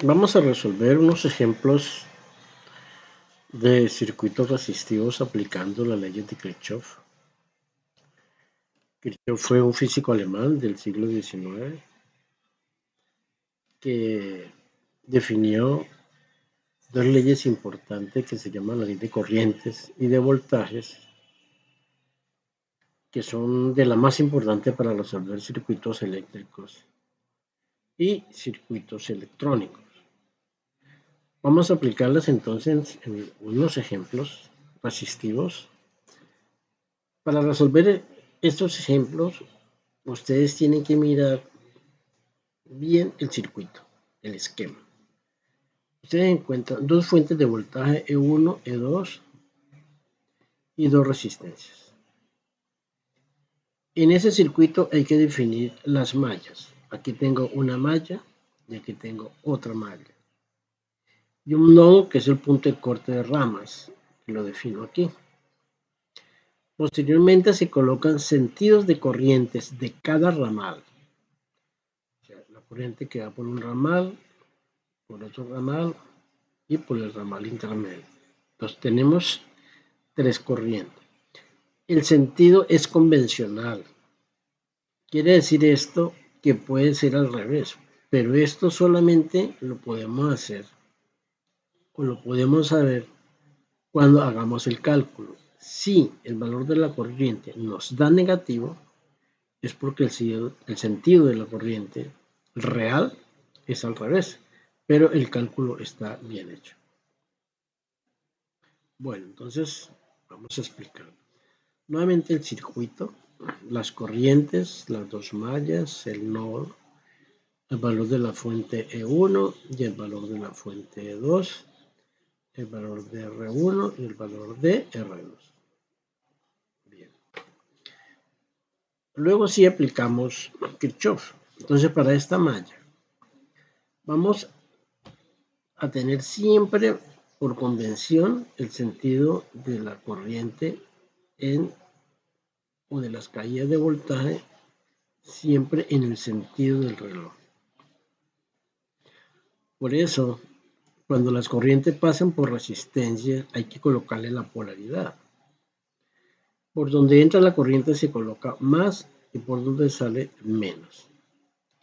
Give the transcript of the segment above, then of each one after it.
Vamos a resolver unos ejemplos de circuitos resistivos aplicando las leyes de Kirchhoff. Kirchhoff fue un físico alemán del siglo XIX que definió dos leyes importantes que se llaman la ley de corrientes y de voltajes, que son de la más importante para resolver circuitos eléctricos y circuitos electrónicos. Vamos a aplicarlas entonces en unos ejemplos resistivos. Para resolver estos ejemplos, ustedes tienen que mirar bien el circuito, el esquema. Ustedes encuentran dos fuentes de voltaje E1, E2 y dos resistencias. En ese circuito hay que definir las mallas. Aquí tengo una malla y aquí tengo otra malla. Y un nodo que es el punto de corte de ramas, que lo defino aquí. Posteriormente se colocan sentidos de corrientes de cada ramal. O sea, la corriente que va por un ramal, por otro ramal y por el ramal intermedio. Entonces tenemos tres corrientes. El sentido es convencional. Quiere decir esto que puede ser al revés, pero esto solamente lo podemos hacer o lo podemos saber cuando hagamos el cálculo. Si el valor de la corriente nos da negativo, es porque el sentido de la corriente real es al revés, pero el cálculo está bien hecho. Bueno, entonces vamos a explicar. Nuevamente el circuito, las corrientes, las dos mallas, el nodo, el valor de la fuente E1 y el valor de la fuente E2, el valor de R1 y el valor de R2. Bien. Luego sí aplicamos Kirchhoff. Entonces para esta malla vamos a tener siempre por convención el sentido de la corriente o de las caídas de voltaje siempre en el sentido del reloj. Por eso, cuando las corrientes pasan por resistencia, hay que colocarle la polaridad. Por donde entra la corriente se coloca más y por donde sale menos.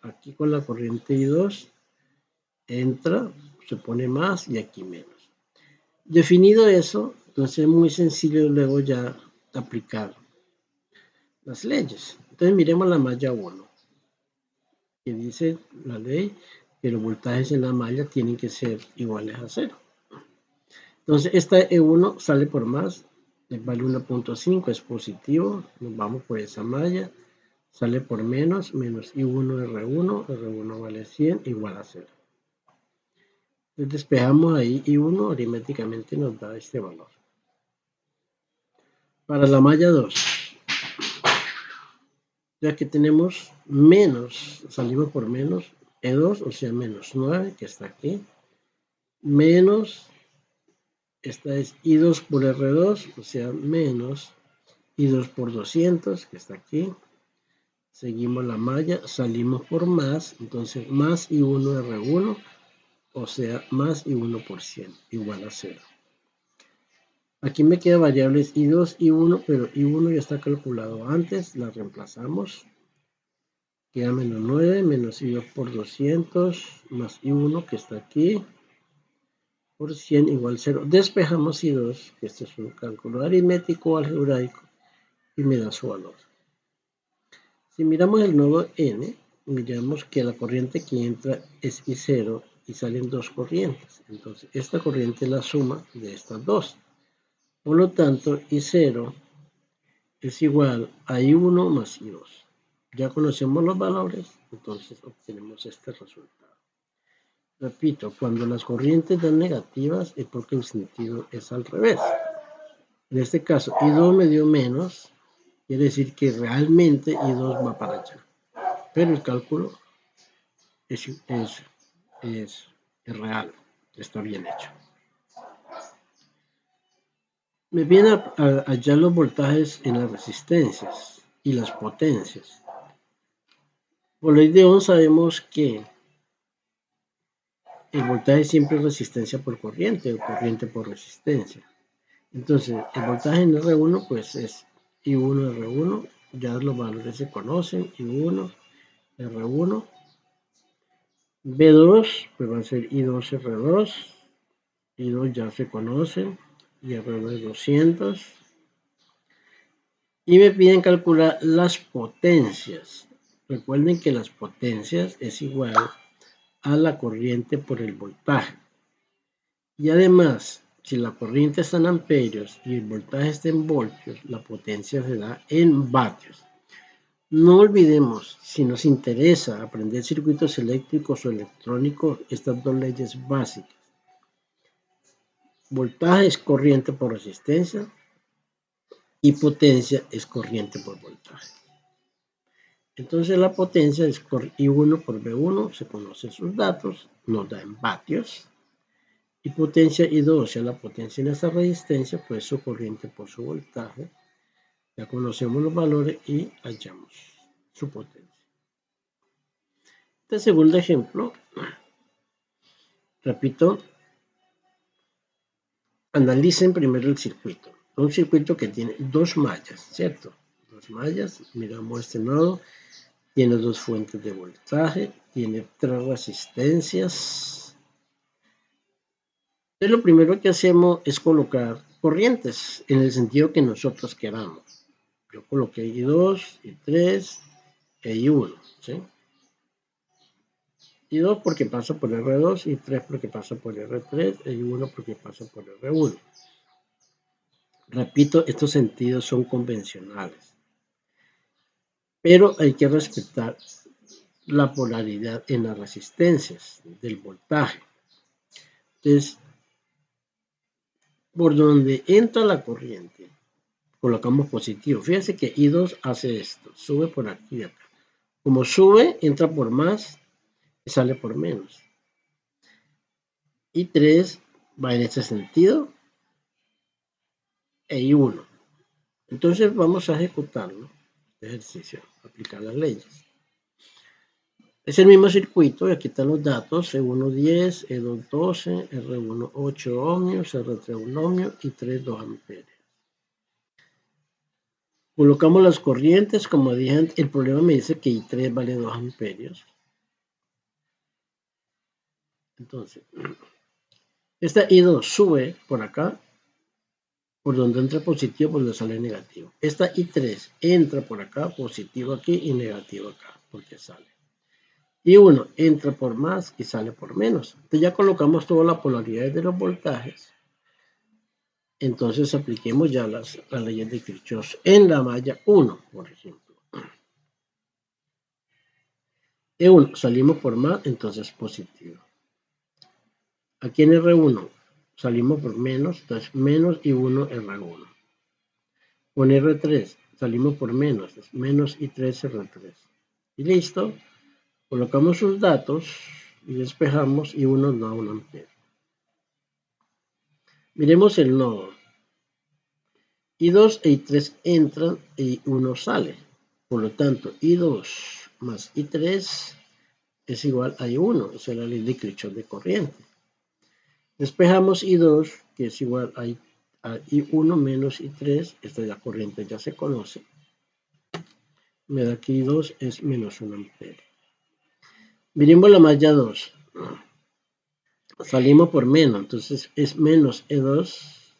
Aquí con la corriente I2 entra, se pone más y aquí menos. Definido eso, entonces es muy sencillo luego ya aplicar las leyes. Entonces miremos la malla 1, que dice la ley que los voltajes en la malla tienen que ser iguales a 0. Entonces esta E1 sale por más, vale 1.5, es positivo, nos vamos por esa malla, sale por menos, menos I1 R1, R1 vale 100, igual a 0. Entonces despejamos ahí I1, aritméticamente nos da este valor. Para la malla 2, ya que tenemos menos, salimos por menos, E2, o sea, menos 9, que está aquí, menos, esta es I2 por R2, o sea, menos I2 por 200, que está aquí, seguimos la malla, salimos por más, entonces más I1 R1, o sea, más I1 por 100, igual a 0. Aquí me quedan variables I2, I1, pero I1 ya está calculado antes, la reemplazamos. Queda menos 9, menos I2 por 200, más I1 que está aquí, por 100 igual 0. Despejamos I2, que este es un cálculo aritmético algebraico, y me da su valor. Si miramos el nodo N, miramos que la corriente que entra es I0 y salen dos corrientes. Entonces, esta corriente es la suma de estas dos. Por lo tanto, I0 es igual a I1 más I2. Ya conocemos los valores, entonces obtenemos este resultado. Repito, cuando las corrientes dan negativas es porque el sentido es al revés. En este caso, I2 me dio menos, quiere decir que realmente I2 va para allá. Pero el cálculo es real, está bien hecho. Me vienen allá los voltajes en las resistencias y las potencias. Por ley de Ohm sabemos que el voltaje siempre es resistencia por corriente o corriente por resistencia. Entonces, el voltaje en R1 pues es I1 R1, ya los valores se conocen, I1 R1, B2 pues va a ser I2 R2, I2 ya se conoce, y R2 es 200, y me piden calcular las potencias. Recuerden que las potencias es igual a la corriente por el voltaje. Y además, si la corriente está en amperios y el voltaje está en voltios, la potencia se da en vatios. No olvidemos, si nos interesa aprender circuitos eléctricos o electrónicos, estas dos leyes básicas. Voltaje es corriente por resistencia y potencia es corriente por voltaje. Entonces la potencia es I1 por V1, se conocen sus datos, nos da en vatios. Y potencia I2, o sea, la potencia en esta resistencia, pues su corriente por su voltaje. Ya conocemos los valores y hallamos su potencia. Este segundo ejemplo, repito, analicen primero el circuito. Un circuito que tiene dos mallas, ¿cierto? Dos mallas, miramos este nodo, tiene dos fuentes de voltaje, tiene tres resistencias. Entonces, lo primero que hacemos es colocar corrientes en el sentido que nosotros queramos. Yo coloqué I2, I3 e I1, ¿sí? I2 porque pasa por R2, I3 porque pasa por R3 e I1 porque pasa por R1. Repito, estos sentidos son convencionales, pero hay que respetar la polaridad en las resistencias del voltaje. Entonces, por donde entra la corriente, colocamos positivo. Fíjense que I2 hace esto, sube por aquí y acá. Como sube, entra por más y sale por menos. I3 va en este sentido e I1. Entonces vamos a ejecutarlo, este ejercicio, aplicar las leyes. Es el mismo circuito, y aquí están los datos, E1 10, E2 12, R1 8 ohmios, R3 1 ohmio y 3 2 amperios. Colocamos las corrientes, como dije antes, el problema me dice que I3 vale 2 amperios. Entonces, esta I2 sube por acá, por donde entra positivo, por donde sale negativo. Esta I3 entra por acá, positivo aquí y negativo acá, porque sale. Y uno entra por más y sale por menos. Entonces ya colocamos toda la polaridad de los voltajes. Entonces apliquemos ya las leyes de Kirchhoff en la malla 1, por ejemplo. E1 salimos por más, entonces positivo. Aquí en R1 salimos por menos, entonces menos I1 R1. Con R3 salimos por menos, menos I3 R3. Y listo. Colocamos sus datos y despejamos y uno da 1 amperio. Miremos el nodo. I2 e I3 entran y 1 sale. Por lo tanto, I2 más I3 es igual a I1. Esa es la ley de Kirchhoff de corriente. Despejamos I2, que es igual a I1 menos I3. Esta es la corriente, ya se conoce. Me da que I2 es menos 1 amperio. Miremos la malla 2. Salimos por menos, entonces es menos E2.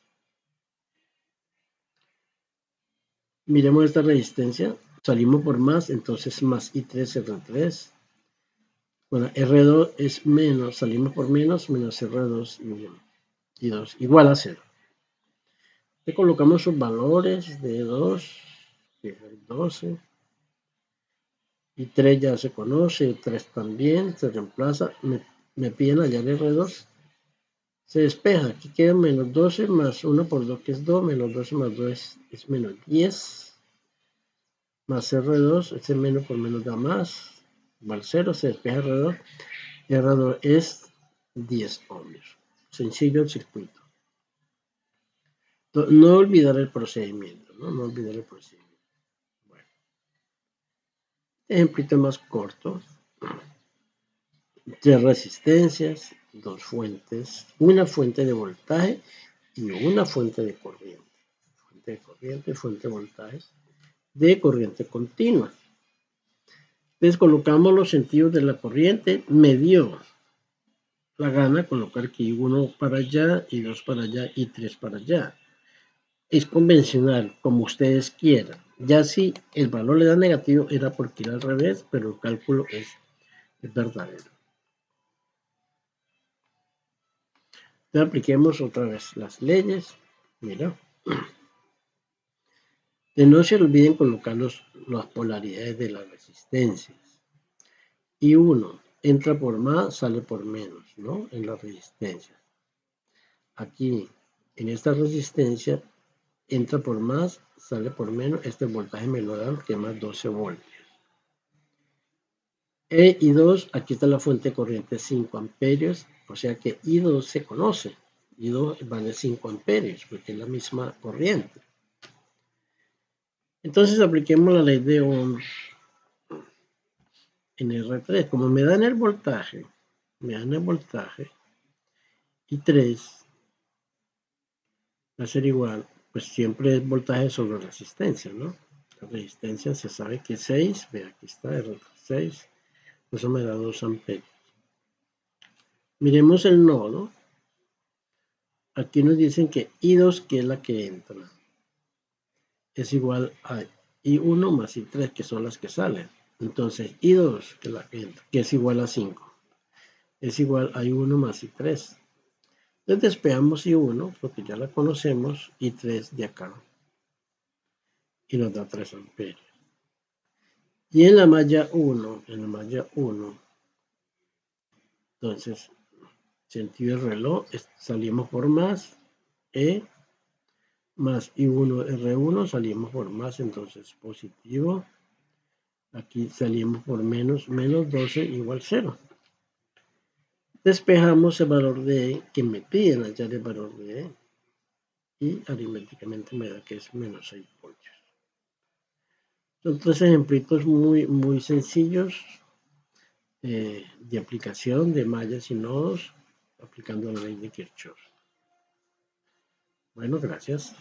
Miremos esta resistencia, salimos por más, entonces más I3 R3. Bueno, R2 es menos, salimos por menos R2 y 2 igual a 0. Le colocamos sus valores de 2, que es el 12. Y 3 ya se conoce, 3 también, se reemplaza. Me piden hallar R2. Se despeja, aquí queda menos 12 más 1 por 2 que es 2, menos 12 más 2 es menos 10, más R2, ese menos por menos da más, igual 0, se despeja R2, R2 es 10 ohmios. Sencillo el circuito. No olvidar el procedimiento, no olvidar el procedimiento. Bueno, ejemplito más corto. 3 resistencias, dos fuentes, una fuente de voltaje y una fuente de corriente. Fuente de corriente, fuente de voltaje de corriente continua. Entonces colocamos los sentidos de la corriente, me dio la gana colocar aquí uno para allá y dos para allá y tres para allá. Es convencional, como ustedes quieran. Ya si el valor le da negativo era porque era al revés, pero el cálculo es verdadero. Entonces apliquemos otra vez las leyes. Mira. Que no se olviden colocar las polaridades de las resistencias. Y uno entra por más, sale por menos, ¿no? En las resistencias. Aquí, en esta resistencia, entra por más, sale por menos. Este voltaje me lo dan, que es más 12 voltios. E I2, aquí está la fuente de corriente 5 amperios, o sea que I2 se conoce. I2 vale 5 amperios, porque es la misma corriente. Entonces apliquemos la ley de Ohms en R3. Como me dan el voltaje, y 3 va a ser igual, pues siempre es voltaje sobre resistencia, ¿no? La resistencia se sabe que 6, ve aquí está R6, eso me da 2 amperios. Miremos el nodo. Aquí nos dicen que I2, que es la que entra, es igual a I1 más I3, que son las que salen. Entonces, I2, que es la que entra, que es igual a 5, es igual a I1 más I3. Entonces despejamos I1, porque ya la conocemos, I3 de acá, y nos da 3 amperios. Y en la malla 1, entonces, sentido del reloj, salimos por más, E más I1 R1, salimos por más, entonces positivo. Aquí salimos por menos 12 igual 0. Despejamos el valor de E, que me piden hallar el valor de E, y aritméticamente me da que es menos 6 voltios. Son tres ejemplitos muy sencillos de aplicación de mallas y nodos aplicando la ley de Kirchhoff. Bueno, gracias.